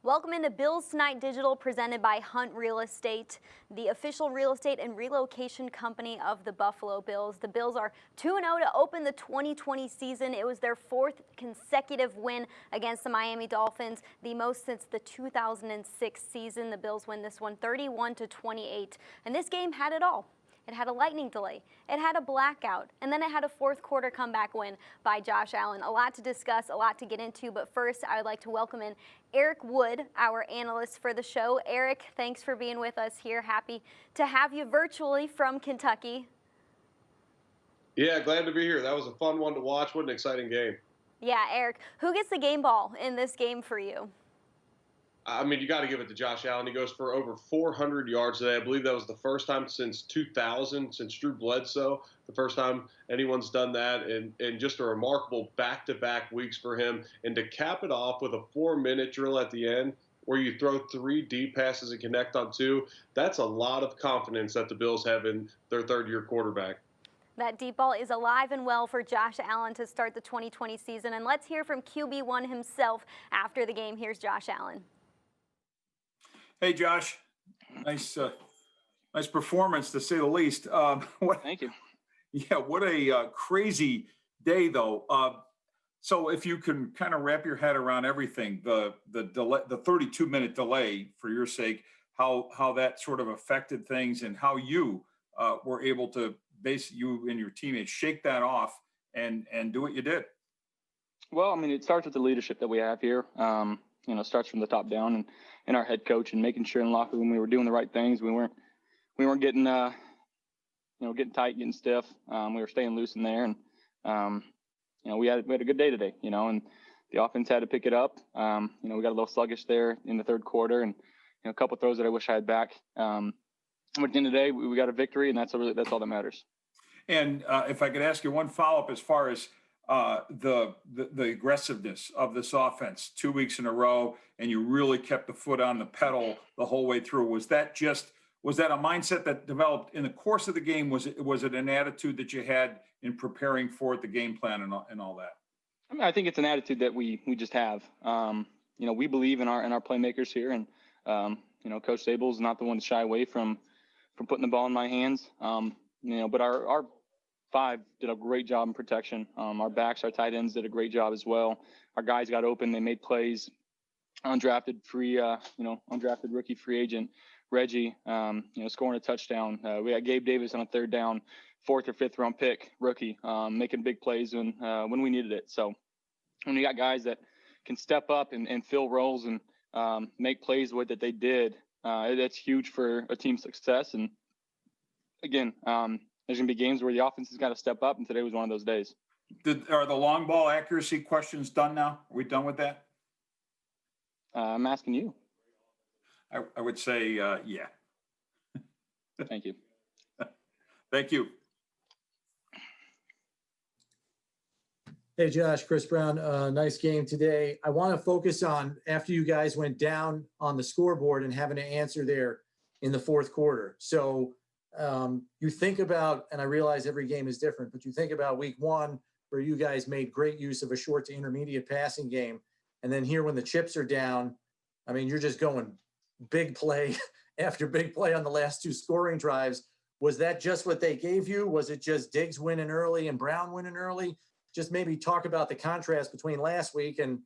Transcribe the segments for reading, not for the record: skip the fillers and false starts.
Welcome into Bills Tonight Digital, presented by Hunt Real Estate, the official real estate and relocation company of the Buffalo Bills. The Bills are 2-0 to open the 2020 season. It was their fourth consecutive win against the Miami Dolphins, the most since the 2006 season. The Bills win this one 31-28, and this game had it all. It had a lightning delay, it had a blackout, and then it had a fourth quarter comeback win by Josh Allen. A lot to discuss, a lot to get into, but first I would like to welcome in Eric Wood, our analyst for the show. Eric, thanks for being with us here. Happy to have you virtually from Kentucky. Yeah, glad to be here. That was a fun one to watch. What an exciting game. Yeah, Eric, who gets the game ball in this game for you? I mean, you got to give it to Josh Allen. He goes for over 400 yards today. I believe that was the first time since 2000, since Drew Bledsoe, the first time anyone's done that, and just a remarkable back-to-back weeks for him. And to cap it off with a 4-minute drill at the end where you throw 3 deep passes and connect on 2, that's a lot of confidence that the Bills have in their third-year quarterback. That deep ball is alive and well for Josh Allen to start the 2020 season. And let's hear from QB1 himself after the game. Here's Josh Allen. Hey, Josh, nice performance to say the least. Thank you. Yeah, what a crazy day, though. So if you can kind of wrap your head around everything, the delay, the 32-minute delay, for your sake, how that sort of affected things, and how you were able to you and your teammates shake that off and do what you did. Well, I mean, it starts with the leadership that we have here. It starts from the top down, and our head coach, and making sure in the locker room we were doing the right things. We weren't getting getting tight, getting stiff. We were staying loose in there, and we had a good day today. And the offense had to pick it up. We got a little sluggish there in the third quarter, and a couple of throws that I wish I had back. But at the end of the day, we got a victory, and that's all that matters. And if I could ask you one follow-up as far as the aggressiveness of this offense, 2 weeks in a row, and you really kept the foot on the pedal the whole way through. Was that a mindset that developed in the course of the game? Was it an attitude that you had in preparing for it, the game plan and all that? I mean, I think it's an attitude that we just have. We believe in our playmakers here, and Coach Sable's not the one to shy away from putting the ball in my hands. But our 5 did a great job in protection. Our backs, our tight ends did a great job as well. Our guys got open. They made plays. Undrafted rookie free agent Reggie, scoring a touchdown. We got Gabe Davis on a third down, 4th or 5th round pick, rookie, making big plays when we needed it. So when you got guys that can step up and fill roles and make plays the way that they did, that's huge for a team's success. And again, there's going to be games where the offense has got to step up, and today was one of those days. Are the long ball accuracy questions done now? Are we done with that? I'm asking you. I would say, yeah. Thank you. Thank you. Hey, Josh, Chris Brown, nice game today. I want to focus on after you guys went down on the scoreboard and having to answer there in the fourth quarter. So you think about, and I realize every game is different, but you think about week 1 where you guys made great use of a short to intermediate passing game. And then here when the chips are down, I mean, you're just going big play after big play on the last 2 scoring drives. Was that just what they gave you? Was it just Diggs winning early and Brown winning early? Just maybe talk about the contrast between last week and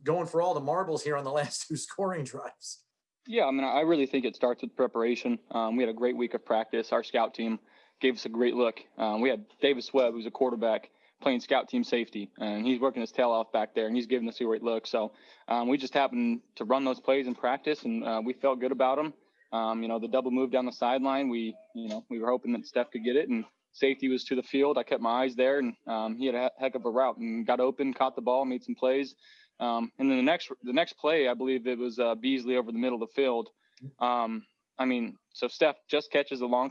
going for all the marbles here on the last 2 scoring drives. Yeah, I mean, I really think it starts with preparation. We had a great week of practice. Our scout team gave us a great look. We had Davis Webb, who's a quarterback, playing scout team safety, and he's working his tail off back there, and he's giving us a great look. So we just happened to run those plays in practice, and we felt good about them. The double move down the sideline, we were hoping that Steph could get it, and safety was to the field. I kept my eyes there, and he had a heck of a route and got open, caught the ball, made some plays. And then the next play, I believe it was Beasley over the middle of the field. So Steph just catches a long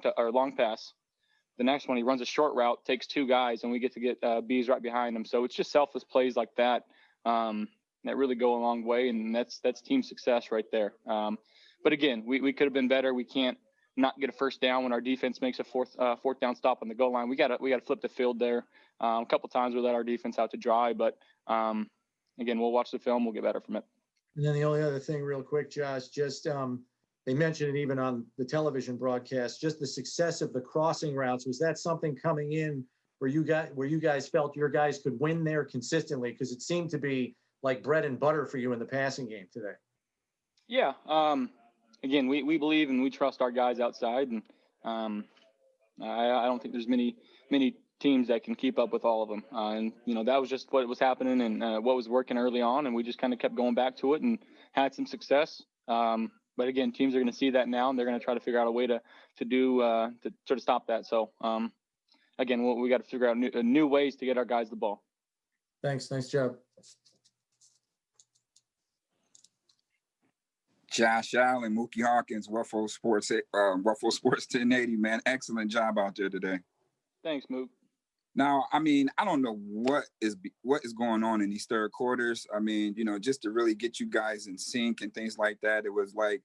pass. The next one, he runs a short route, takes 2 guys, and we get to get Bees right behind him. So it's just selfless plays like that that really go a long way, and that's team success right there. But again, we could have been better. We can't not get a first down when our defense makes a fourth down stop on the goal line. We got to flip the field there. A couple times we let our defense out to dry, but again, we'll watch the film. We'll get better from it. And then the only other thing real quick, Josh, just they mentioned it even on the television broadcast, just the success of the crossing routes. Was that something coming in where you guys felt your guys could win there consistently? Because it seemed to be like bread and butter for you in the passing game today. Yeah. Again, we believe and we trust our guys outside, and I don't think there's many teams that can keep up with all of them. And that was just what was happening and what was working early on, and we just kind of kept going back to it and had some success. But again, teams are going to see that now, and they're going to try to figure out a way to sort of stop that. So again, we got to figure out new ways to get our guys the ball. Thanks. Nice job. Josh Allen, Mookie Hawkins, Ruffalo Sports 1080, man. Excellent job out there today. Thanks, Mook. Now, I mean, I don't know what is going on in these third quarters. I mean, just to really get you guys in sync and things like that. It was like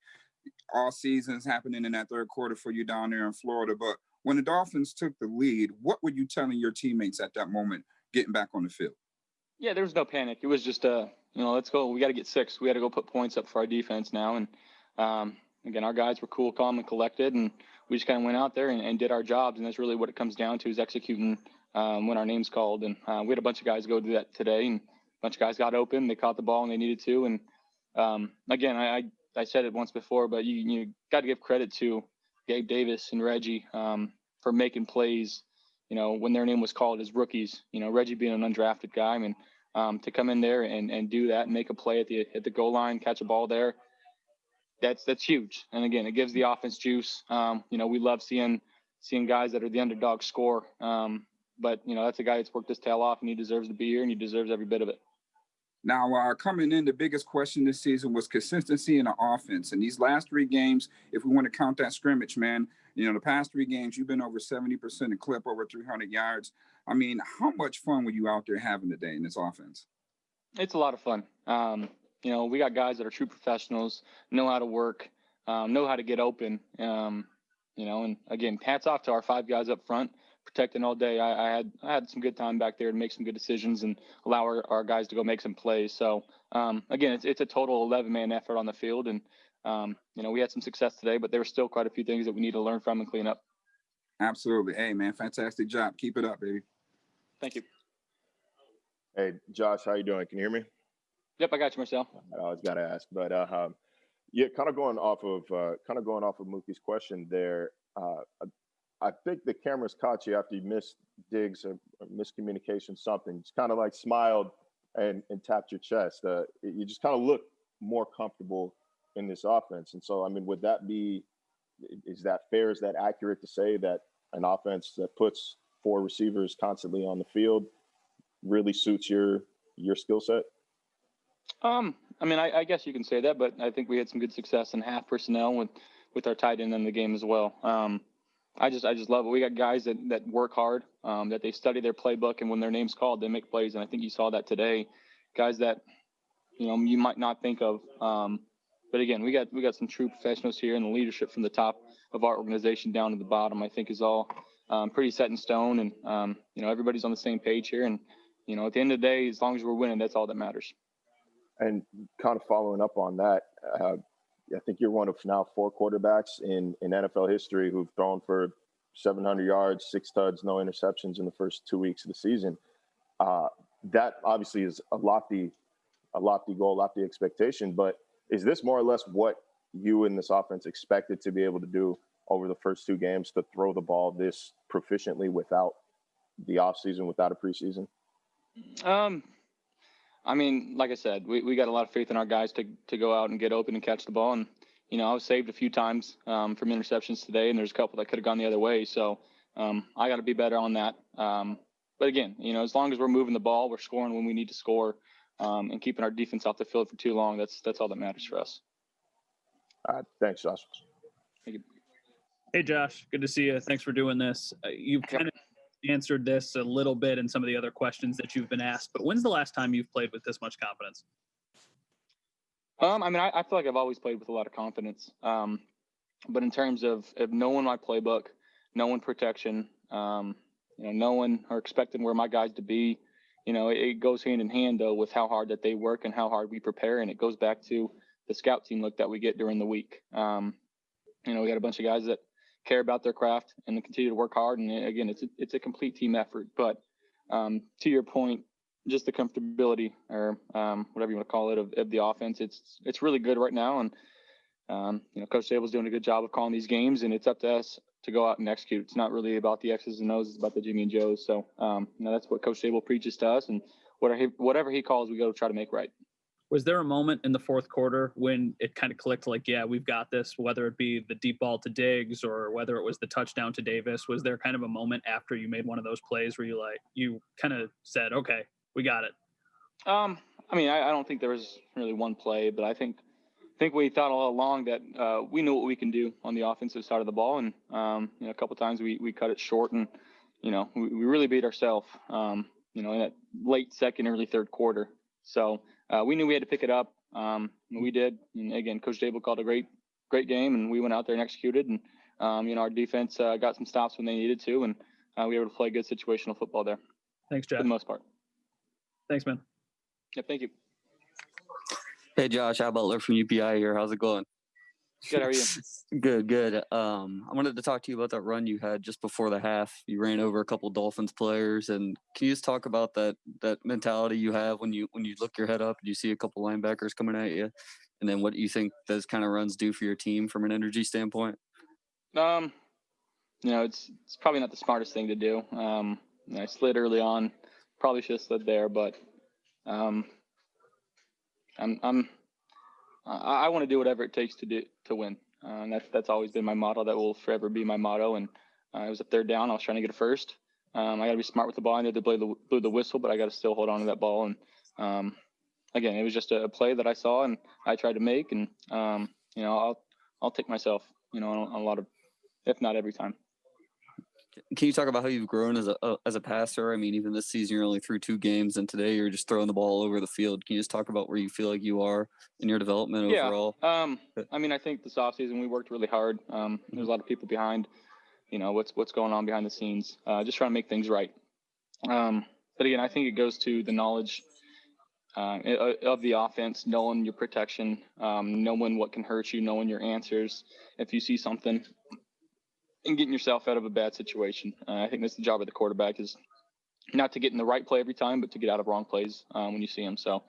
all seasons happening in that third quarter for you down there in Florida. But when the Dolphins took the lead, what were you telling your teammates at that moment getting back on the field? Yeah, there was no panic. It was just, let's go. We got to get 6. We got to go put points up for our defense now. And again, our guys were cool, calm, and collected, and we just kind of went out there and did our jobs. And that's really what it comes down to, is executing when our name's called. And we had a bunch of guys go do that today, and a bunch of guys got open. They caught the ball when they needed to. And again, I said it once before, but you got to give credit to Gabe Davis and Reggie for making plays, when their name was called as rookies. Reggie being an undrafted guy, I mean, to come in there and do that and make a play at the goal line, catch a ball there, that's huge. And again, it gives the offense juice. We love seeing guys that are the underdog score. But that's a guy that's worked his tail off, and he deserves to be here, and he deserves every bit of it. Now, coming in, the biggest question this season was consistency in the offense. And these last 3 games, if we want to count that scrimmage, man, the past 3 games, you've been over 70% a clip, over 300 yards. I mean, how much fun were you out there having today in this offense? It's a lot of fun. We got guys that are true professionals, know how to work, know how to get open. And again, hats off to our 5 guys up front, protecting all day. I had some good time back there to make some good decisions and allow our guys to go make some plays. So again, it's a total 11-man effort on the field, and we had some success today, but there were still quite a few things that we need to learn from and clean up. Absolutely. Hey, man, fantastic job. Keep it up, baby. Thank you. Hey, Josh, how you doing? Can you hear me? Yep, I got you, Marcel. I always got to ask, but yeah, kind of going off of Mookie's question there. I think the cameras caught you after you missed digs or miscommunication, something. Just kind of like smiled and tapped your chest. You just kind of look more comfortable in this offense. And so, I mean, is that fair? Is that accurate to say that an offense that puts 4 receivers constantly on the field really suits your skill set? I mean, I guess you can say that, but I think we had some good success in half personnel with our tight end in the game as well. I just love it. We got guys that work hard, that they study their playbook, and when their name's called, they make plays. And I think you saw that today. Guys that, you might not think of. But again, we got some true professionals here, and the leadership from the top of our organization down to the bottom, I think, is all pretty set in stone. And, everybody's on the same page here. And, at the end of the day, as long as we're winning, that's all that matters. And kind of following up on that, I think you're one of now 4 quarterbacks in NFL history who've thrown for 700 yards, 6 tuds, no interceptions in the first 2 weeks of the season. That obviously is a lofty goal, lofty expectation. But is this more or less what you in this offense expected to be able to do over the first 2 games, to throw the ball this proficiently without the offseason, without a preseason? I mean, like I said, we got a lot of faith in our guys to go out and get open and catch the ball. And, I was saved a few times from interceptions today, and there's a couple that could have gone the other way. So I got to be better on that. But again, as long as we're moving the ball, we're scoring when we need to score, and keeping our defense off the field for too long, that's all that matters for us. Thanks, Josh. Thank you. Hey, Josh, good to see you. Thanks for doing this. You've kind of answered this a little bit in some of the other questions that you've been asked, but when's the last time you've played with this much confidence? I mean, I feel like I've always played with a lot of confidence. But in terms of knowing my playbook, knowing protection, knowing or expecting where my guys to be, it goes hand in hand though with how hard that they work and how hard we prepare, and it goes back to the scout team look that we get during the week. We got a bunch of guys that care about their craft and they continue to work hard, and again, it's a complete team effort. But to your point, just the comfortability or whatever you want to call it of the offense, it's really good right now, and Coach Sable's doing a good job of calling these games, and it's up to us to go out and execute. It's not really about the X's and O's; it's about the Jimmy and Joes. So that's what Coach Sable preaches to us, and whatever he calls, we go to try to make right. Was there a moment in the fourth quarter when it kind of clicked, like, yeah, we've got this, whether it be the deep ball to Diggs or whether it was the touchdown to Davis? Was there kind of a moment after you made one of those plays where you kind of said, okay, we got it? I don't think there was really one play, but I think we thought all along that we knew what we can do on the offensive side of the ball, and a couple times we cut it short, and we really beat ourselves in that late second, early third quarter. So we knew we had to pick it up. And we did. And again, Coach Dable called a great game, and we went out there and executed. And our defense got some stops when they needed to, and we were able to play good situational football there. Thanks, Jeff. For the most part. Thanks, man. Yep, thank you. Hey, Josh, Al Butler from UPI here. How's it going? Good, how are you? Good. I wanted to talk to you about that run you had just before the half. You ran over a couple Dolphins players, and can you just talk about that mentality you have when you look your head up and you see a couple linebackers coming at you, and then what you think those kind of runs do for your team from an energy standpoint? It's probably not the smartest thing to do. I slid early on, probably should have slid there, but I want to do whatever it takes to win. And that's always been my motto. That will forever be my motto. And it was a third down. I was trying to get it first. I got to be smart with the ball. I knew they blew the whistle, but I got to still hold on to that ball. And again, it was just a play that I saw and I tried to make. And I'll take myself, on a lot of, if not every time. Can you talk about how you've grown as a passer? I mean, even this season, you're only through 2 games, and today you're just throwing the ball all over the field. Can you just talk about where you feel like you are in your development overall? I think this offseason we worked really hard. There's a lot of people behind, what's going on behind the scenes, just trying to make things right. But again, I think it goes to the knowledge of the offense, knowing your protection, knowing what can hurt you, knowing your answers. If you see something, and getting yourself out of a bad situation. I think that's the job of the quarterback, is not to get in the right play every time, but to get out of wrong plays when you see them. So,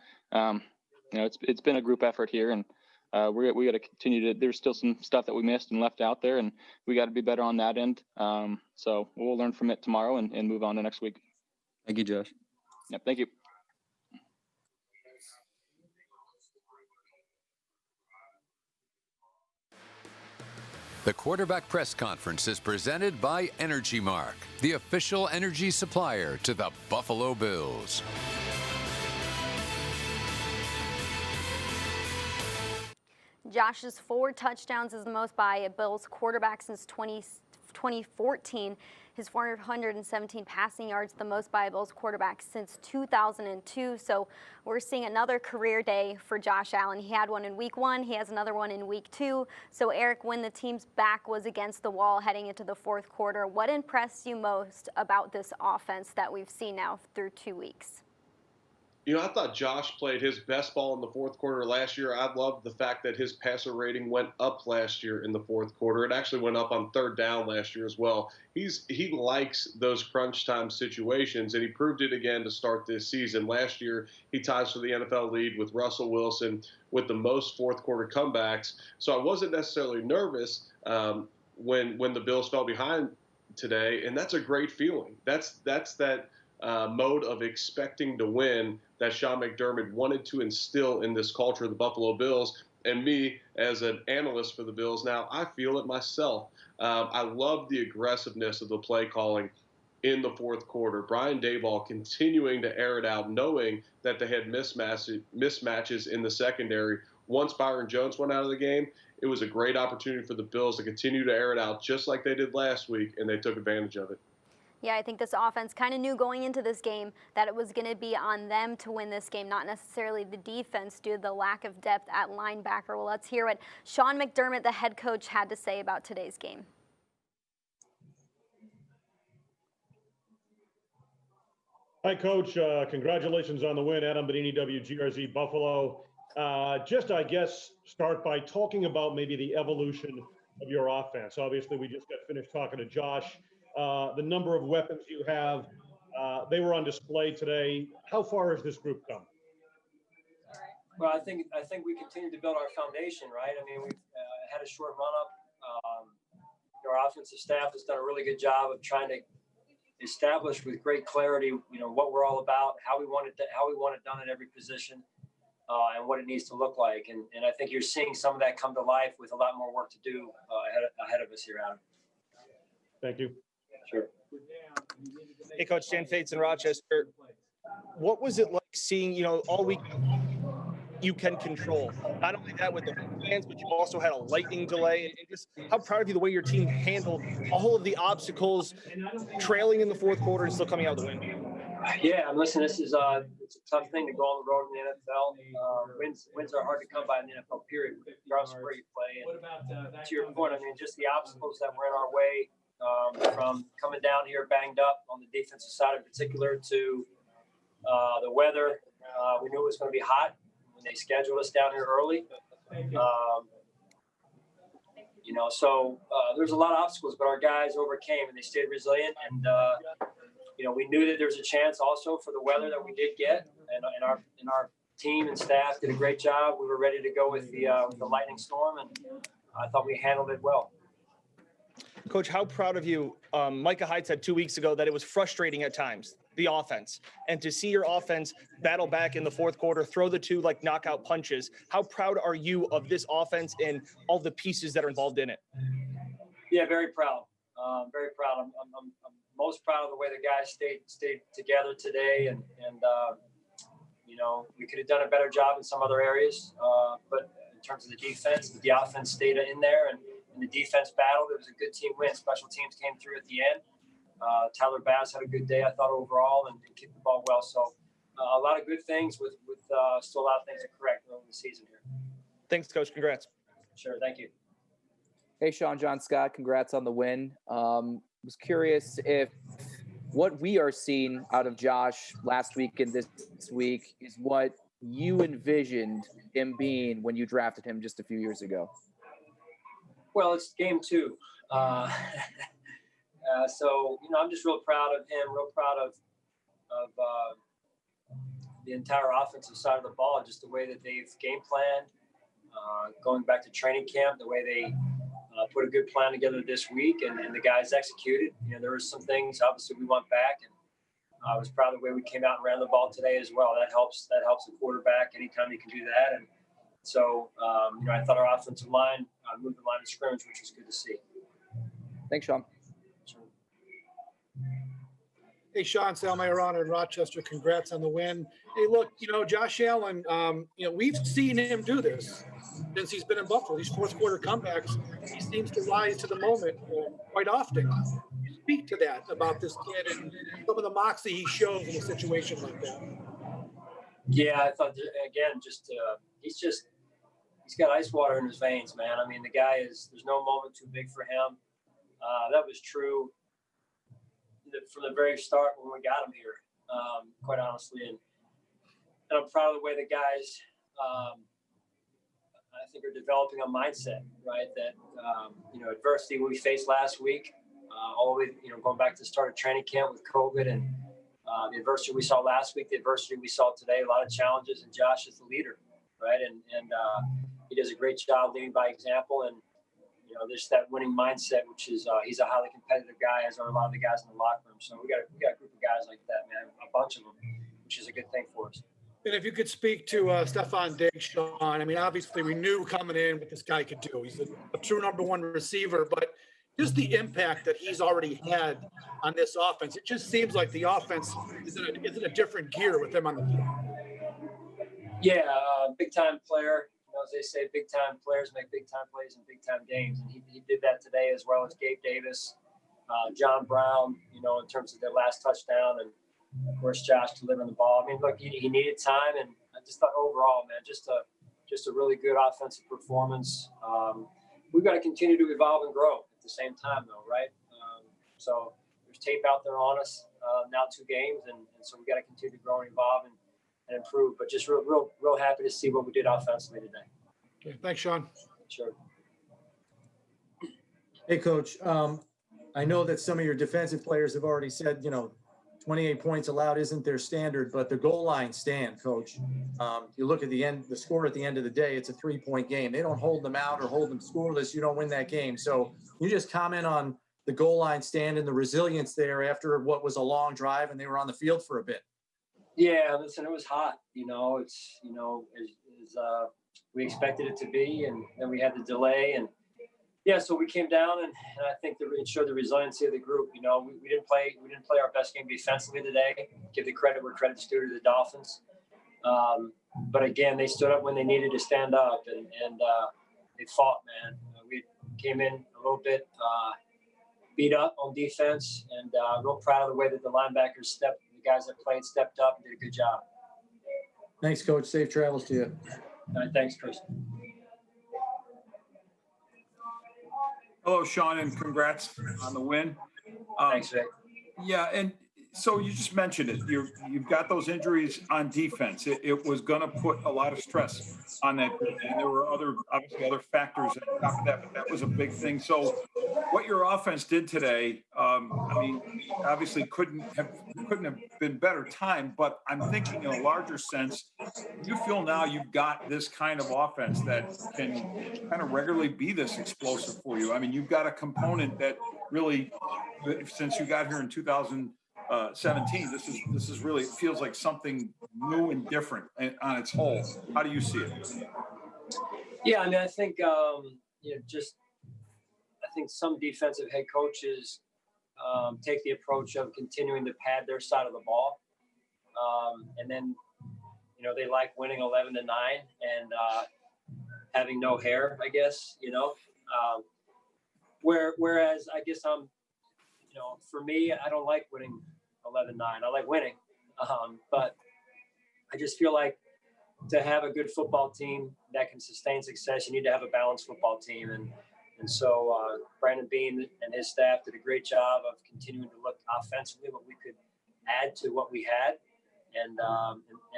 it's been a group effort here, and we got to continue to. There's still some stuff that we missed and left out there, and we got to be better on that end. So we'll learn from it tomorrow and move on to next week. Thank you, Josh. Yep, thank you. The quarterback press conference is presented by Energy Mark, the official energy supplier to the Buffalo Bills. Josh's 4 touchdowns is the most by a Bills quarterback since 2014. His 417 passing yards, the most by a Bills quarterback since 2002. So we're seeing another career day for Josh Allen. He had one in week 1. He has another one in week 2. So Eric, when the team's back was against the wall heading into the fourth quarter, what impressed you most about this offense that we've seen now through 2 weeks? I thought Josh played his best ball in the fourth quarter last year. I loved the fact that his passer rating went up last year in the fourth quarter. It actually went up on third down last year as well. He likes those crunch time situations, and he proved it again to start this season. Last year, he ties for the NFL lead with Russell Wilson with the most fourth quarter comebacks. So I wasn't necessarily nervous when the Bills fell behind today, and that's a great feeling. That's that mode of expecting to win that Sean McDermott wanted to instill in this culture of the Buffalo Bills. And me, as an analyst for the Bills now, I feel it myself. I love the aggressiveness of the play calling in the fourth quarter. Brian Daboll continuing to air it out, knowing that they had mismatches in the secondary. Once Byron Jones went out of the game, it was a great opportunity for the Bills to continue to air it out just like they did last week, and they took advantage of it. Yeah, I think this offense kind of knew going into this game that it was going to be on them to win this game, not necessarily the defense due to the lack of depth at linebacker. Well, let's hear what Sean McDermott, the head coach, had to say about today's game. Hi, Coach. Congratulations on the win. Adam Benini, WGRZ Buffalo. Just, I guess, start by talking about maybe the evolution of your offense. Obviously, we just got finished talking to Josh. The number of weapons you have, they were on display today. How far has this group come? Well, I think we continue to build our foundation, right? I mean, we've had a short run-up. Our offensive staff has done a really good job of trying to establish with great clarity, what we're all about, how we want it done at every position, and what it needs to look like. And I think you're seeing some of that come to life with a lot more work to do ahead of us here, Adam. Thank you. Sure. Hey, Coach, Dan Fates in Rochester. What was it like seeing, all week you can control? Not only that with the fans, but you also had a lightning delay. And just how proud of you the way your team handled all of the obstacles, trailing in the fourth quarter and still coming out with the win. Yeah, and listen, this is it's a tough thing to go on the road in the NFL. Wins are hard to come by in the NFL, period, regardless of where you play. And to your point, I mean, just the obstacles that were in our way, from coming down here banged up on the defensive side in particular to the weather. We knew it was going to be hot when they scheduled us down here early. So there's a lot of obstacles, but our guys overcame and they stayed resilient. And we knew that there's a chance also for the weather that we did get, and our team and staff did a great job. We were ready to go with the lightning storm, and I thought we handled it well. Coach, how proud of you? Micah Hyde said 2 weeks ago that it was frustrating at times, the offense, and to see your offense battle back in the fourth quarter, throw the two like knockout punches. How proud are you of this offense and all the pieces that are involved in it? Yeah, very proud. Very proud. I'm most proud of the way the guys stayed together today, and we could have done a better job in some other areas, but in terms of the defense, the offense stayed in there, and the defense battled. It was a good team win. Special teams came through at the end. Tyler Bass had a good day, I thought, overall, and kicked the ball well. So a lot of good things with still a lot of things to correct over the season here. Thanks, Coach. Congrats. Sure. Thank you. Hey, Sean, John Scott, congrats on the win. Was curious if what we are seeing out of Josh last week and this week is what you envisioned him being when you drafted him just a few years ago. Well, it's game 2. So, I'm just real proud of him, real proud of the entire offensive side of the ball, just the way that they've game planned, going back to training camp, the way they put a good plan together this week, and the guys executed. There were some things, obviously, we want back, and I was proud of the way we came out and ran the ball today as well. That helps the quarterback anytime you can do that. And so, I thought our offensive line moved the line of scrimmage, which was good to see. Thanks, Sean. Hey, Sean, Sal Mayorana in Rochester. Congrats on the win. Hey, look, Josh Allen, we've seen him do this since he's been in Buffalo. These fourth quarter comebacks, he seems to rise to the moment quite often. Speak to that about this kid and some of the moxie he shows in a situation like that. Yeah, I thought, again, he's got ice water in his veins, man. I mean, the guy there's no moment too big for him. That was true from the very start when we got him here, quite honestly. And I'm proud of the way the guys, I think, are developing a mindset, right? That, adversity we faced last week, all the way, going back to the start of training camp with COVID and the adversity we saw last week, the adversity we saw today, a lot of challenges, and Josh is the leader, right? And he does a great job leading by example, and there's that winning mindset, which is he's a highly competitive guy, as are a lot of the guys in the locker room. So we got a group of guys like that, man, a bunch of them, which is a good thing for us. And if you could speak to Stephon Diggs, Sean, I mean, obviously we knew coming in what this guy could do. He's a true number one receiver, but just the impact that he's already had on this offense, it just seems like the offense is in a different gear with him on the field. Yeah, big-time player. As they say, big-time players make big-time plays in big-time games. And he did that today, as well as Gabe Davis, John Brown, in terms of their last touchdown, and, of course, Josh delivering the ball. I mean, look, he needed time, and I just thought overall, man, just a really good offensive performance. We've got to continue to evolve and grow at the same time, though, right? So there's tape out there on us. now 2 games, and so we got to continue to grow and evolve and improve. But just real happy to see what we did offensively today. Okay, thanks, Sean. Sure. Hey, Coach. I know that some of your defensive players have already said, 28 points allowed isn't their standard, but the goal line stand, Coach. You look at the score at the end of the day, it's a 3-point game. They don't hold them out or hold them scoreless. You don't win that game. So you just comment on the goal line stand and the resilience there after what was a long drive and they were on the field for a bit. Yeah, listen, it was hot. It's as we expected it to be, and then we had the delay, and yeah, so we came down, and I think it showed the resiliency of the group. We didn't play our best game defensively today. Give the credit where credit's due to the Dolphins, but again, they stood up when they needed to stand up, and they fought, man. We came in a little bit beat up on defense, and real proud of the way that the linebackers the guys that played stepped up and did a good job. Thanks, Coach. Safe travels to you. All right, thanks, Chris. Hello, Sean, and congrats on the win. Thanks, Vic. Yeah, and so you just mentioned it. You've got those injuries on defense. It was going to put a lot of stress on that, and there were obviously other factors on top of that, but that was a big thing. So, what your offense did today, obviously couldn't have been better timed. But I'm thinking in a larger sense, you feel now you've got this kind of offense that can kind of regularly be this explosive for you. I mean, you've got a component that really, since you got here in 2017, this is really, it feels like something new and different on its whole. How do you see it? Yeah, I think I think some defensive head coaches take the approach of continuing to pad their side of the ball, and then they like winning 11-9 and having no hair, I guess. Whereas I guess for me, I don't like winning 11-9. I like winning, but I just feel like to have a good football team that can sustain success, you need to have a balanced football team, and so Brandon Bean and his staff did a great job of continuing to look offensively what we could add to what we had, and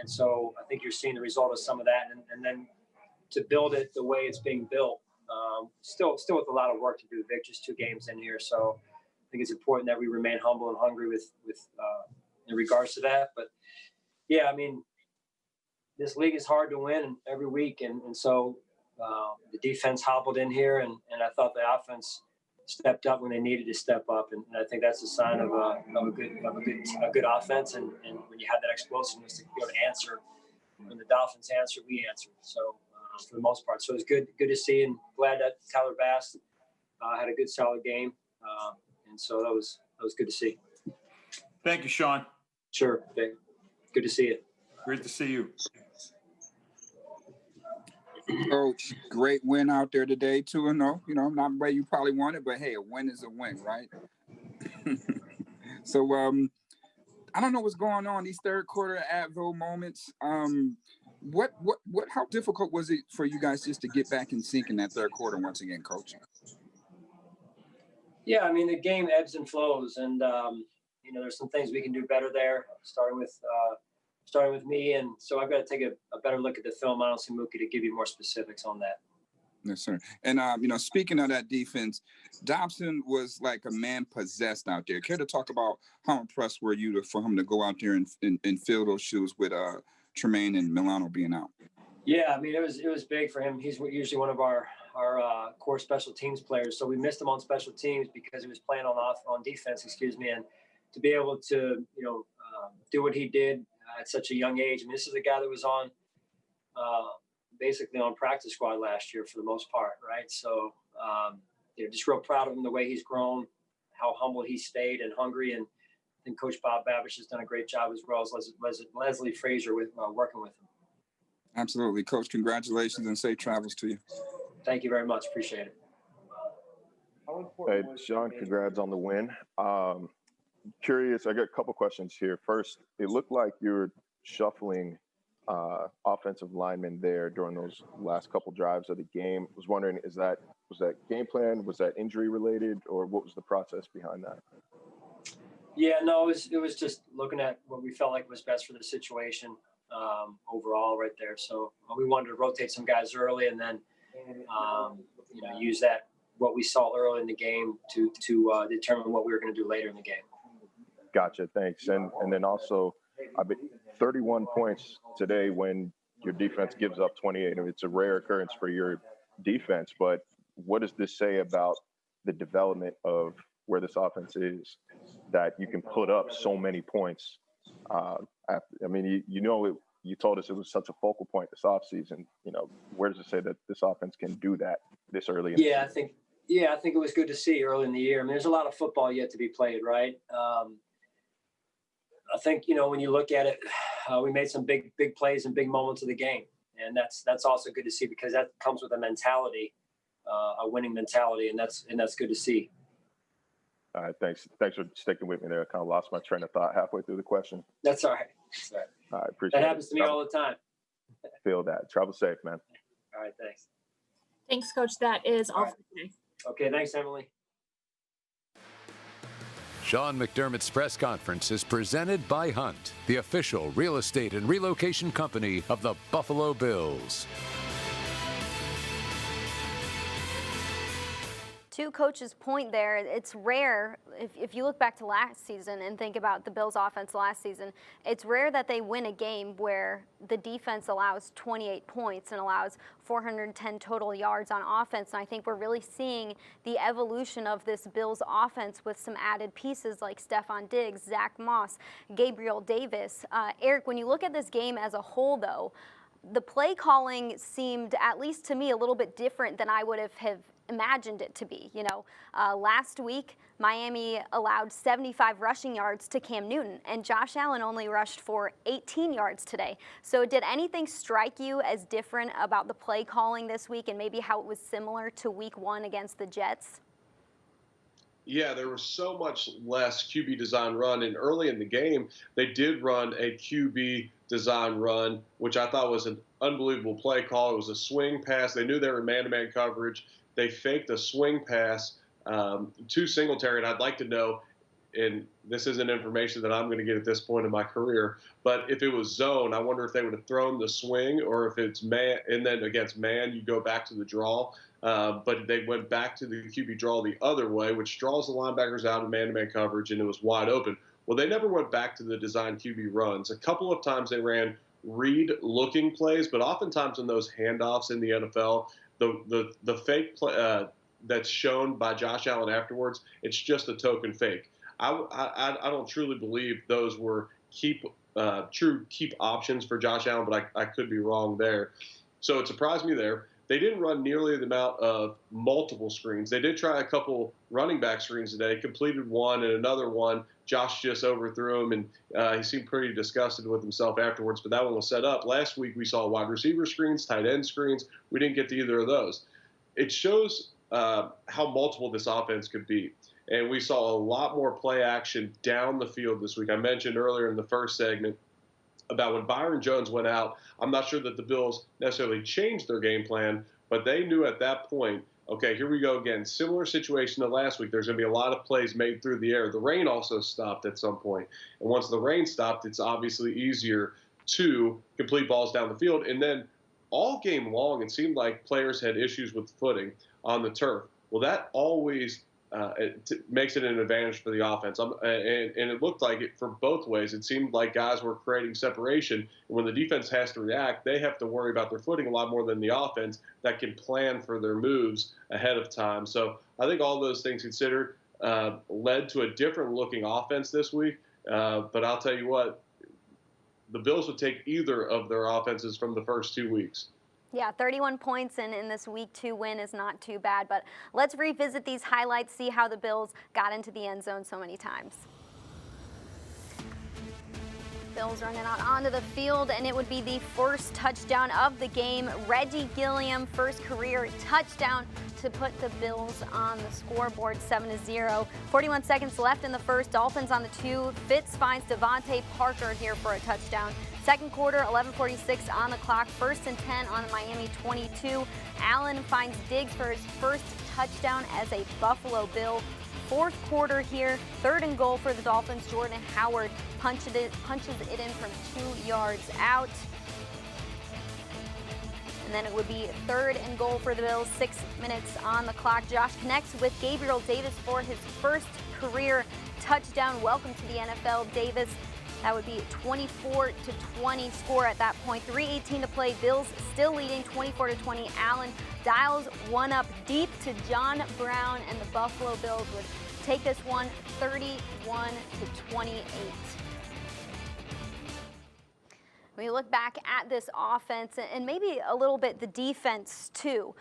so I think you're seeing the result of some of that, and then to build it the way it's being built, still with a lot of work to do. Vic, just 2 games in here, so I think it's important that we remain humble and hungry with in regards to that. But yeah, this league is hard to win every week, and so the defense hobbled in here, and I thought the offense stepped up when they needed to step up, and I think that's a sign of a good offense. And when you have that explosiveness to be able to answer, when the Dolphins answer, we answer. So for the most part, so it's good to see, and glad that Tyler Bass had a good solid game, and so that was good to see. Thank you, Sean. Sure, Vic. Good to see you. Great to see you. Coach, great win out there today, 2-0. Not the way you probably want it, but hey, a win is a win, right? So, I don't know what's going on these third quarter Advil moments. How difficult was it for you guys just to get back in sync in that third quarter once again, Coach? Yeah, the game ebbs and flows, and there's some things we can do better there, starting with me, and so I've got to take a better look at the film. I don't see Mookie to give you more specifics on that. Yes, sir. And speaking of that defense, Dobson was like a man possessed out there. Care to talk about how impressed were you for him to go out there and fill those shoes with Tremaine and Milano being out? Yeah, it was big for him. He's usually one of our core special teams players, so we missed him on special teams because he was playing on defense. And to be able to do what he did at such a young age. This is a guy that was on basically on practice squad last year for the most part, right? So just real proud of him, the way he's grown, how humble he stayed and hungry, and I think Coach Bob Babish has done a great job as well as Leslie Frazier with working with him. Absolutely. Coach, congratulations and safe travels to you. Thank you very much. Appreciate it. Hey, Sean, congrats on the win. Curious, I got a couple questions here. First, it looked like you were shuffling offensive linemen there during those last couple drives of the game. I was wondering, was that game plan? Was that injury related, or what was the process behind that? Yeah, no, it was just looking at what we felt like was best for the situation overall right there. So we wanted to rotate some guys early and then, use that, what we saw early in the game to determine what we were going to do later in the game. Gotcha. Thanks. And then also, 31 points today when your defense gives up 28. And it's a rare occurrence for your defense. But what does this say about the development of where this offense is, that you can put up so many points? You told us it was such a focal point this offseason. Where does it say that this offense can do that this early in the season? I think it was good to see early in the year. I mean, there's a lot of football yet to be played, right? I think, when you look at it, we made some big plays and big moments of the game. And that's also good to see, because that comes with a mentality, a winning mentality. And that's good to see. All right. Thanks for sticking with me there. I kind of lost my train of thought halfway through the question. That's all right. All right. Appreciate it. That happens to me all the time. Feel that. Travel safe, man. All right. Thanks. Thanks, Coach. That is all for today. Okay. Thanks, Emily. Sean McDermott's press conference is presented by Hunt, the official real estate and relocation company of the Buffalo Bills. To Coach's point there, it's rare, if you look back to last season and think about the Bills' offense last season, it's rare that they win a game where the defense allows 28 points and allows 410 total yards on offense. And I think we're really seeing the evolution of this Bills' offense with some added pieces like Stephon Diggs, Zach Moss, Gabriel Davis. Eric, when you look at this game as a whole, though, the play calling seemed, at least to me, a little bit different than I would have imagined it to be. Last week, Miami allowed 75 rushing yards to Cam Newton, and Josh Allen only rushed for 18 yards today. So did anything strike you as different about the play calling this week, and maybe how it was similar to week 1 against the Jets? Yeah, there was so much less QB design run, and early in the game, they did run a QB design run, which I thought was an unbelievable play call. It was a swing pass. They knew they were in man-to-man coverage. They faked a swing pass to Singletary, and I'd like to know, and this isn't information that I'm going to get at this point in my career, but if it was zone, I wonder if they would have thrown the swing, or if it's man, and then against man, you go back to the draw. But they went back to the QB draw the other way, which draws the linebackers out of man-to-man coverage, and it was wide open. Well, they never went back to the design QB runs. A couple of times they ran read-looking plays, but oftentimes in those handoffs in the NFL, the fake play that's shown by Josh Allen afterwards, it's just a token fake. I don't truly believe those were true keep options for Josh Allen, but I could be wrong there. So it surprised me there. They didn't run nearly the amount of multiple screens. They did try a couple running back screens today, completed one, and another one, Josh just overthrew him, and he seemed pretty disgusted with himself afterwards, but that one was set up. Last week we saw wide receiver screens, tight end screens. We didn't get to either of those. It shows how multiple this offense could be, and we saw a lot more play action down the field this week. I mentioned earlier in the first segment about when Byron Jones went out. I'm not sure that the Bills necessarily changed their game plan, but they knew at that point, okay, here we go again. Similar situation to last week. There's going to be a lot of plays made through the air. The rain also stopped at some point. And once the rain stopped, it's obviously easier to complete balls down the field. And then all game long, it seemed like players had issues with footing on the turf. Well, that always makes it an advantage for the offense. And it looked like it for both ways. It seemed like guys were creating separation. And when the defense has to react, they have to worry about their footing a lot more than the offense that can plan for their moves ahead of time. So I think all those things considered led to a different looking offense this week. But I'll tell you what, the Bills would take either of their offenses from the first 2 weeks. Yeah, 31 points in this Week 2 win is not too bad, but let's revisit these highlights, see how the Bills got into the end zone so many times. Bills running out onto the field, and it would be the first touchdown of the game. Reggie Gilliam, first career touchdown to put the Bills on the scoreboard, 7-0. 41 seconds left in the first. Dolphins on the 2. Fitz finds Devontae Parker here for a touchdown. Second quarter, 11:46 on the clock. 1st and 10 on the Miami 22. Allen finds Diggs for his first touchdown as a Buffalo Bill. fourth quarter here. 3rd and goal for the Dolphins. Jordan Howard punches it in from 2 yards out. And then it would be 3rd and goal for the Bills. 6 minutes on the clock. Josh connects with Gabriel Davis for his first career touchdown. Welcome to the NFL, Davis. That would be 24-20 score at that point. 3:18 to play. Bills still leading 24-20. Allen dials one up deep to John Brown, and the Buffalo Bills would take this one 31-28. When you look back at this offense and maybe a little bit the defense too,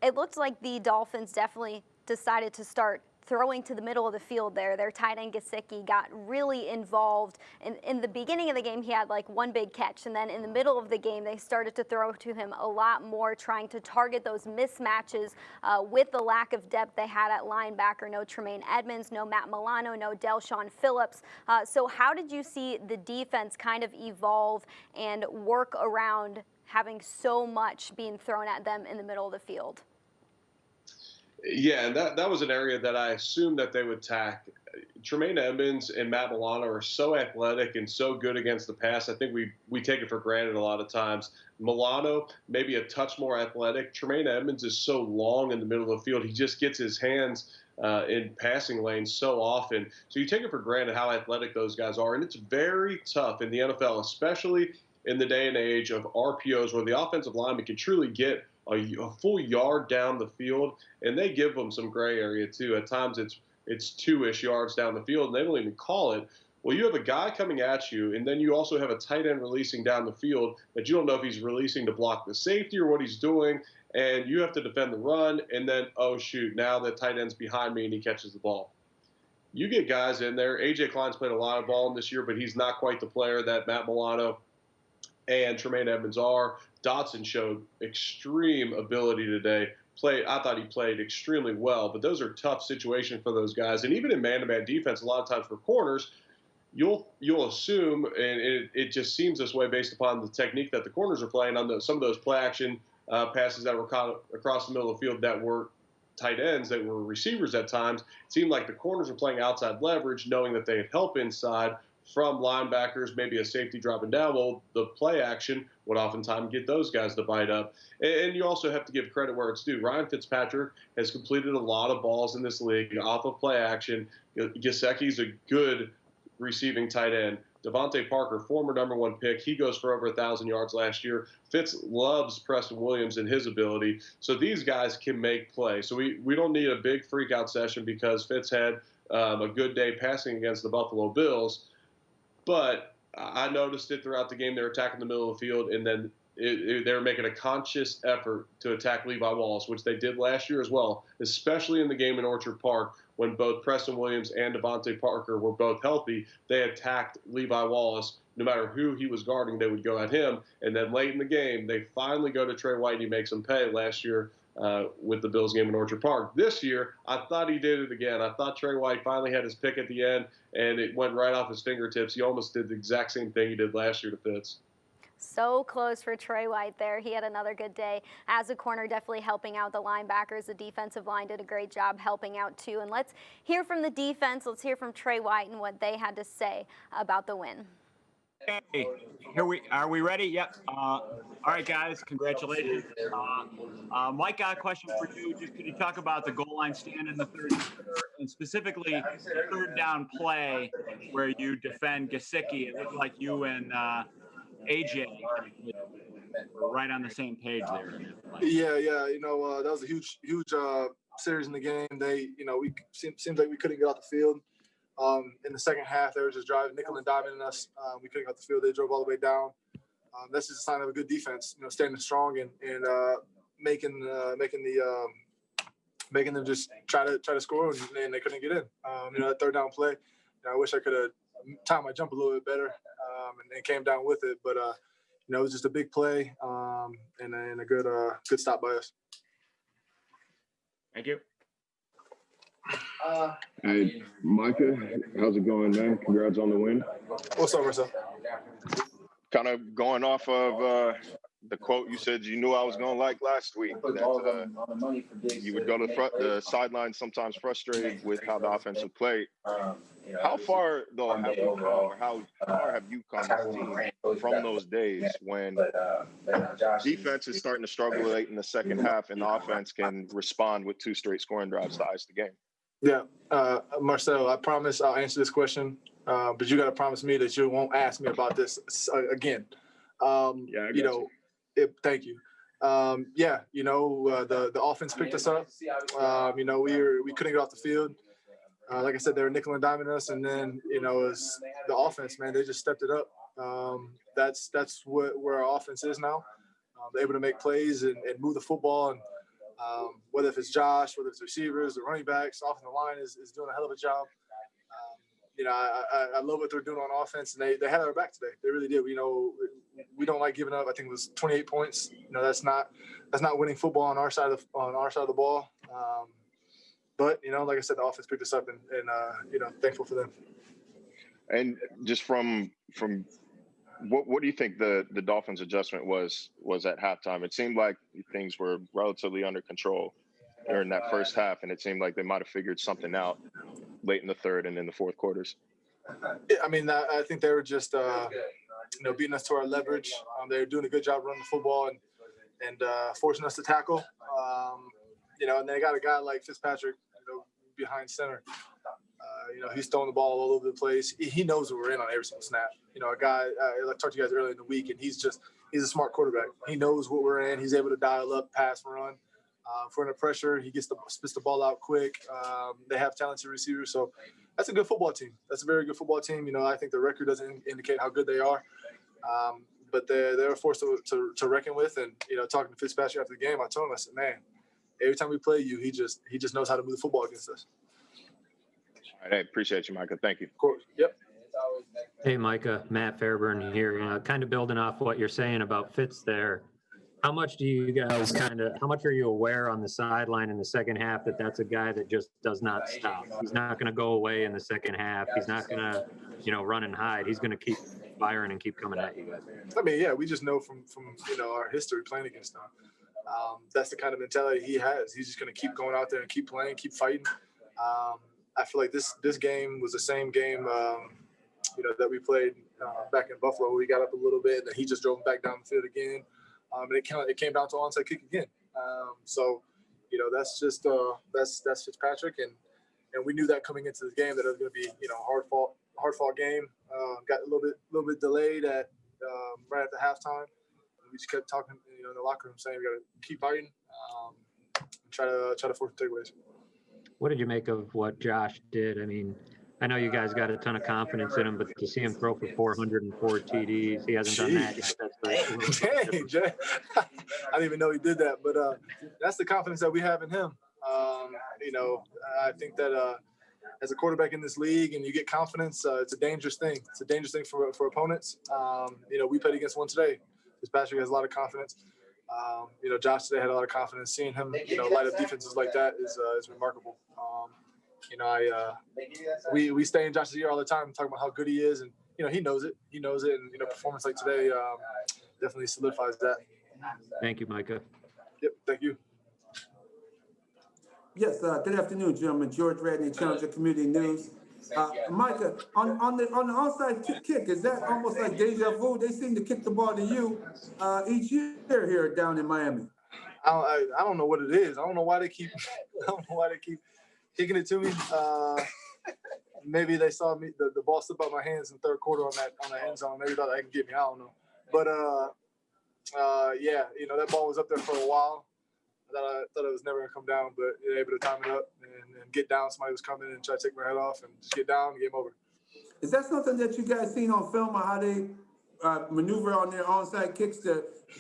it looked like the Dolphins definitely decided to start throwing to the middle of the field there. Their tight end Gesicki got really involved. In the beginning of the game, he had like one big catch, and then in the middle of the game, they started to throw to him a lot more, trying to target those mismatches with the lack of depth they had at linebacker. No Tremaine Edmonds, no Matt Milano, no Delshon Phillips. So how did you see the defense kind of evolve and work around having so much being thrown at them in the middle of the field? Yeah, and that was an area that I assumed that they would attack. Tremaine Edmonds and Matt Milano are so athletic and so good against the pass. I think we take it for granted a lot of times. Milano, maybe a touch more athletic. Tremaine Edmonds is so long in the middle of the field. He just gets his hands in passing lanes so often. So you take it for granted how athletic those guys are. And it's very tough in the NFL, especially in the day and age of RPOs, where the offensive lineman can truly get a full yard down the field, and they give them some gray area too. At times it's 2-ish yards down the field, and they don't even call it. Well, you have a guy coming at you, and then you also have a tight end releasing down the field that you don't know if he's releasing to block the safety or what he's doing, and you have to defend the run, and then, oh, shoot, now the tight end's behind me, and he catches the ball. You get guys in there. A.J. Klein's played a lot of ball this year, but he's not quite the player that Matt Milano and Tremaine Edmonds are. Dotson showed extreme ability today. I thought he played extremely well, but those are tough situations for those guys. And even in man-to-man defense, a lot of times for corners, you'll assume, and it just seems this way based upon the technique that the corners are playing on some of those play-action passes that were caught across the middle of the field that were tight ends, that were receivers at times. It seemed like the corners were playing outside leverage, knowing that they had help inside from linebackers, maybe a safety dropping down. Well, the play action would oftentimes get those guys to bite up. And you also have to give credit where it's due. Ryan Fitzpatrick has completed a lot of balls in this league off of play action. Gesicki's a good receiving tight end. Devontae Parker, former #1 pick, he goes for over 1,000 yards last year. Fitz loves Preston Williams and his ability. So these guys can make play. So we don't need a big freak out session because Fitz had a good day passing against the Buffalo Bills. But I noticed it throughout the game. They were attacking the middle of the field, and then they were making a conscious effort to attack Levi Wallace, which they did last year as well, especially in the game in Orchard Park when both Preston Williams and Devontae Parker were both healthy. They attacked Levi Wallace. No matter who he was guarding, they would go at him. And then late in the game, they finally go to Trey White, and he makes them pay last year with the Bills game in Orchard Park. This year, I thought he did it again. I thought Trey White finally had his pick at the end, and it went right off his fingertips. He almost did the exact same thing he did last year to Fitz. So close for Trey White there. He had another good day as a corner, definitely helping out the linebackers. The defensive line did a great job helping out too. And let's hear from the defense. Let's hear from Trey White and what they had to say about the win. Hey, are we ready? Yep. All right, guys, congratulations. Mike, got a question for you. Just could you talk about the goal line stand in the third quarter, and specifically the third down play where you defend Gesicki? It looked like you and AJ were right on the same page there. Yeah. That was a huge series in the game. We seems like we couldn't get off the field. In the second half, they were just driving nickel and diming us. We couldn't get off the field. They drove all the way down. That's just a sign of a good defense. Standing strong and making them just try to score, and they couldn't get in. That third down play. I wish I could have timed my jump a little bit better and came down with it. But it was just a big play and a good stop by us. Thank you. Hey, Micah, how's it going, man? Congrats on the win. What's up, Marcel? Kind of going off of the quote you said you knew I was going to like last week, that you would go to the sideline sometimes frustrated with how the offense would play. How far, though, have we come, or how far have you come as a team from those days when defense is starting to struggle late in the second half and the offense can respond with 2 straight scoring drives to ice the game? Yeah, Marcel, I promise I'll answer this question, but you got to promise me that you won't ask me about this again. Yeah, I got you. Thank you. The offense picked us up. We couldn't get off the field. Like I said, they were nickel and diming us, and then it was the offense. Man, they just stepped it up. That's where our offense is now. They're able to make plays and move the football, and whether if it's Josh, whether it's receivers, the running backs, off the line is doing a hell of a job. I love what they're doing on offense, and they had our back today. They really did. We don't like giving up. I think it was 28 points. That's not winning football on our side of the ball. But like I said, the offense picked us up, and thankful for them. And just from what do you think the Dolphins' adjustment was at halftime? It seemed like things were relatively under control during that first half, and it seemed like they might have figured something out late in the third and in the fourth quarters. Yeah, I think they were just beating us to our leverage. They were doing a good job running the football and forcing us to tackle. And they got a guy like Fitzpatrick, behind center. He's throwing the ball all over the place. He knows that we're in on every single snap. A guy, I talked to you guys earlier in the week, and he's a smart quarterback. He knows what we're in. He's able to dial up, pass, run. If we're under pressure, he spits the ball out quick. They have talented receivers, so that's a good football team. That's a very good football team. I think the record doesn't indicate how good they are, but they're a force to reckon with. And talking to Fitzpatrick after the game, I told him, I said, man, every time we play you, he just knows how to move the football against us. All right, I appreciate you, Micah. Thank you. Of course. Yep. Hey, Micah, Matt Fairburn here. Kind of building off what you're saying about Fitz there. How much do you guys how much are you aware on the sideline in the second half that that's a guy that just does not stop? He's not going to go away in the second half. He's not going to, run and hide. He's going to keep firing and keep coming at you guys. We just know from our history playing against him. That's the kind of mentality he has. He's just going to keep going out there and keep playing, keep fighting. I feel like this game was the same game, that we played back in Buffalo. We got up a little bit, and then he just drove back down the field again. And it came down to onside kick again. That's just that's Fitzpatrick, and we knew that coming into the game that it was going to be hard fought game. Got a little bit delayed at right at the halftime. We just kept talking, in the locker room, saying we got to keep fighting, and try to force takeaways. What did you make of what Josh did? I know you guys got a ton of confidence in him, but to see him throw for 404 TDs, he hasn't done that yet. Dang, Jay. I didn't even know he did that, but that's the confidence that we have in him. I think that as a quarterback in this league and you get confidence, it's a dangerous thing. It's a dangerous thing for opponents. We played against one today. Fitzpatrick has a lot of confidence. Josh today had a lot of confidence. Seeing him, light up defenses like that is remarkable. We stay in Josh's ear all the time, talking about how good he is, and he knows it. He knows it, and performance like today definitely solidifies that. Thank you, Micah. Yep, thank you. Yes, good afternoon, gentlemen. George Radney, Challenger Community News. Micah, on the onside kick, is that almost like deja vu? They seem to kick the ball to you each year here down in Miami. I don't know what it is. I don't know why they keep kicking it to me. Maybe they saw me the ball slip out my hands in the third quarter on that end zone. Maybe thought they can get me. I don't know. But that ball was up there for a while. I thought it was never gonna come down, but they were able to time it up and get down. Somebody was coming and try to take my head off and just get down and game over. Is that something that you guys seen on film, or how they maneuver on their onside kicks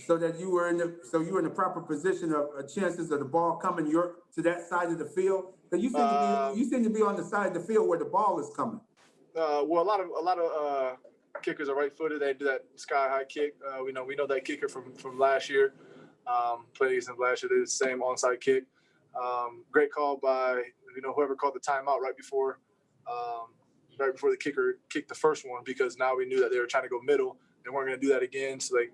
so that you were in the proper position of chances of the ball coming to that side of the field? Because you seem to be on the side of the field where the ball is coming. A lot of kickers are right-footed. They do that sky-high kick. We know that kicker from last year. Played against him last year. They did the same onside kick. Great call by whoever called the timeout right before right before the kicker kicked the first one, because now we knew that they were trying to go middle and weren't going to do that again. So, like,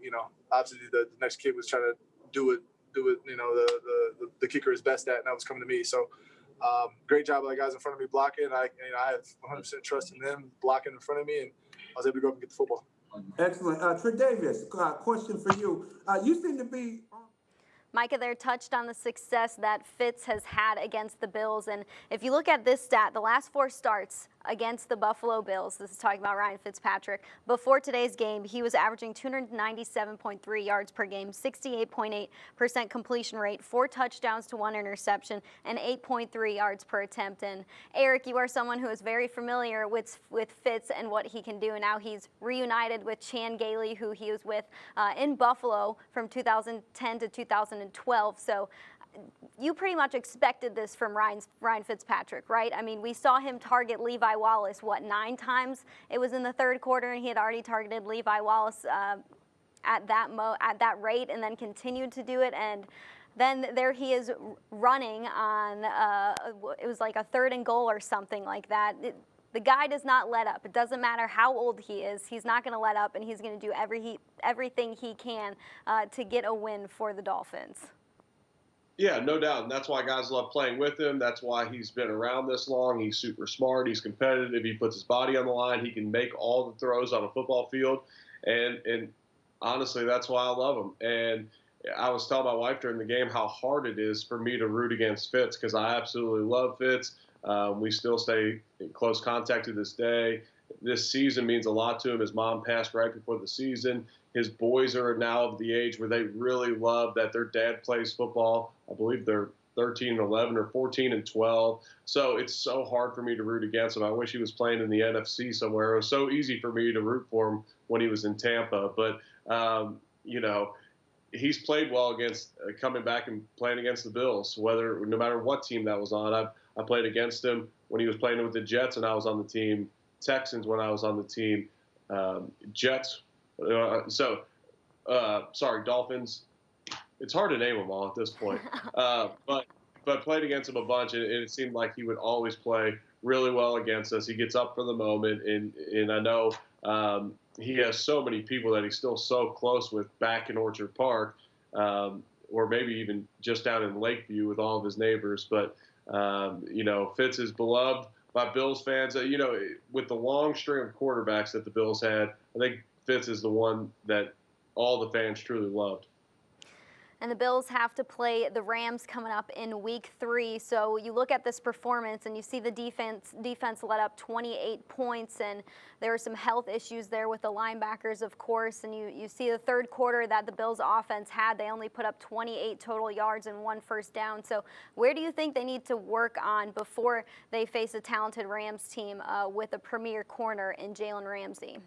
obviously the next kid was trying to do it, the kicker is best at, and that was coming to me. So, great job by the guys in front of me blocking. I have 100% trust in them blocking in front of me, and I was able to go up and get the football. Excellent. Tre'Davious, question for you. You seem to be. Micah there touched on the success that Fitz has had against the Bills. And if you look at this stat, the last 4 starts against the Buffalo Bills, this is talking about Ryan Fitzpatrick, before today's game, he was averaging 297.3 yards per game, 68.8% completion rate, 4 touchdowns to 1 interception, and 8.3 yards per attempt. And Eric, you are someone who is very familiar with Fitz and what he can do. And now he's reunited with Chan Gailey, who he was with in Buffalo from 2010 to 2012. So you pretty much expected this from Ryan Fitzpatrick, right? I mean, we saw him target Levi Wallace, 9 times? It was in the third quarter, and he had already targeted Levi Wallace at that rate, and then continued to do it. And then there he is running on, it was like a 3rd and goal or something like that. The guy does not let up. It doesn't matter how old he is. He's not going to let up, and he's going to do everything he can to get a win for the Dolphins. Yeah, no doubt. And that's why guys love playing with him. That's why he's been around this long. He's super smart. He's competitive. He puts his body on the line. He can make all the throws on a football field. And honestly, that's why I love him. And I was telling my wife during the game how hard it is for me to root against Fitz, because I absolutely love Fitz. We still stay in close contact to this day. This season means a lot to him. His mom passed right before the season. His boys are now of the age where they really love that their dad plays football. I believe they're 13 and 11 or 14 and 12. So it's so hard for me to root against him. I wish he was playing in the NFC somewhere. It was so easy for me to root for him when he was in Tampa. But, he's played well against coming back and playing against the Bills, no matter what team that was on. I played against him when he was playing with the Jets and I was on the team, Texans when I was on the team, Jets. Dolphins. It's hard to name them all at this point. But played against him a bunch, and it seemed like he would always play really well against us. He gets up for the moment, and I know he has so many people that he's still so close with back in Orchard Park, or maybe even just down in Lakeview with all of his neighbors. But, Fitz is beloved by Bills fans. With the long string of quarterbacks that the Bills had, I think Fitz is the one that all the fans truly loved. And the Bills have to play the Rams coming up in week 3. So you look at this performance and you see the defense let up 28 points, and there were some health issues there with the linebackers, of course. And you see the third quarter that the Bills offense had, they only put up 28 total yards and 1 first down. So where do you think they need to work on before they face a talented Rams team with a premier corner in Jalen Ramsey?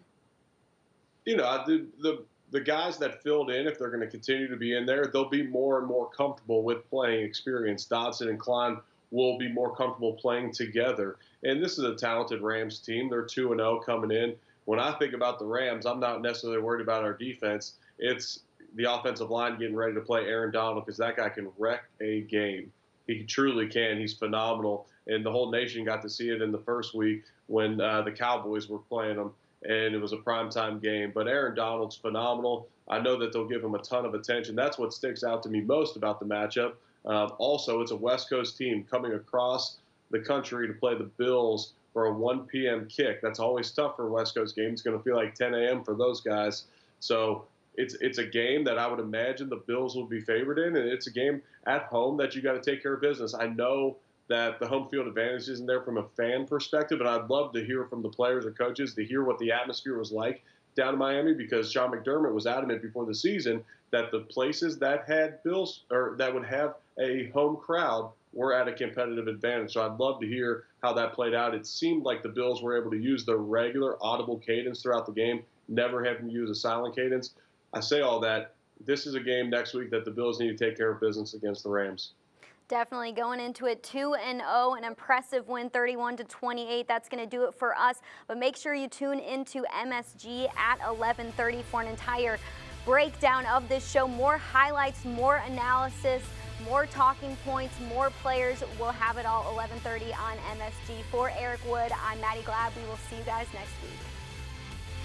The guys that filled in, if they're going to continue to be in there, they'll be more and more comfortable with playing experience. Dodson and Klein will be more comfortable playing together. And this is a talented Rams team. They're 2-0 coming in. When I think about the Rams, I'm not necessarily worried about our defense. It's the offensive line getting ready to play Aaron Donald, because that guy can wreck a game. He truly can. He's phenomenal. And the whole nation got to see it in the first week when the Cowboys were playing them. And it was a primetime game. But Aaron Donald's phenomenal. I know that they'll give him a ton of attention. That's what sticks out to me most about the matchup. Also, it's a West Coast team coming across the country to play the Bills for a 1 p.m. kick. That's always tough for a West Coast game. It's going to feel like 10 a.m. for those guys. So it's a game that I would imagine the Bills will be favored in, and it's a game at home that you got to take care of business. I know that the home field advantage isn't there from a fan perspective, and I'd love to hear from the players or coaches to hear what the atmosphere was like down in Miami, because Sean McDermott was adamant before the season that the places that had Bills or that would have a home crowd were at a competitive advantage. So I'd love to hear how that played out. It seemed like the Bills were able to use their regular audible cadence throughout the game, never having to use a silent cadence. I say all that. This is a game next week that the Bills need to take care of business against the Rams. Definitely going into it 2-0, an impressive win, 31-28. That's going to do it for us. But make sure you tune into MSG at 11:30 for an entire breakdown of this show. More highlights, more analysis, more talking points, more players. We'll have it all 11:30 on MSG. For Eric Wood, I'm Maddy Glab. We will see you guys next week.